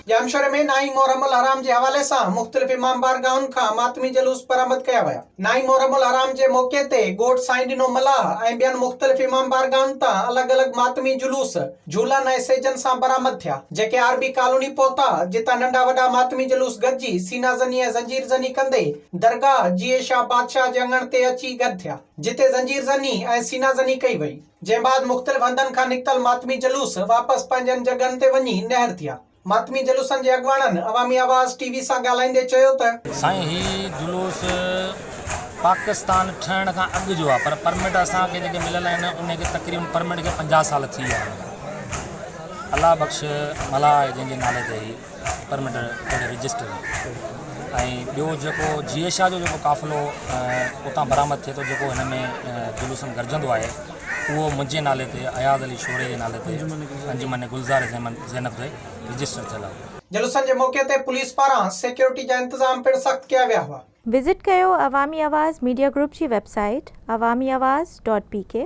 जामशोरे में नाई मोहरमुल हराम जे हवाले सां मुख़्तलिफ़ इमाम बारगाहुनि खां मातमी जलूस बरामद कया विया। नाई मोहरमुल हराम जे मौके ते गोट साईं ॾिनो मलाह ऐं ॿियनि मुख़्तलिफ़ इमाम बारगाहुनि तां अलॻि-अलॻि मातमी जुलूस झूलनि ऐं सेजनि सां बरामद थिया, जेके आरबी कॉलोनी पहुता, जितां नंढा वॾा मातमी जुलूस गॾिजी सीना ज़नी ऐं ज़ंजीर ज़नी कंदे दरगाह जीए शाह बादशाह जे अङण ते अची गॾु थिया, जिते ज़ंजीर ज़नी ऐं सीना ज़नी कई वई। जंहिं बाद मुख़्तलिफ़ हंधनि खां निकितल मातमी जलूस वापसि पंहिंजनि जॻहनि ते वञी नहर थिया। मातमी जलूसनि जे अॻवाननि अवामी आवाज़ टीवी सां ॻाल्हाईंदे चयो त साईं ही जुलूस पाकिस्तान ठहण खां अॻु जो आहे, पर परमिट असांखे जेके मिलियल आहिनि उनखे तक़रीबन परमिट खे 50 साल थी विया आहिनि। अलाह बख़्श मलाह जंहिंजे नाले ते ही परमिट रजिस्टर ऐं ॿियो जेको जीए शाह जो जेको काफ़िलो उतां बरामद थिए थो, जेको हिन में जुलूसनि गॾिजंदो आहे, उहो मुंहिंजे नाले ते अयाद अली शोरे जे नाले ते अंजुमन गुलज़ार ज़ैनब ते रजिस्टर थियल आहे। जलूसनि जे मौके ते पुलिस पारां सिक्योरिटी जा इंतज़ाम पिणु सख़्त कया विया हुआ। विज़िट कयो अवामी आवाज़ मीडिया ग्रुप जी वेबसाइट awamiawaz.pk।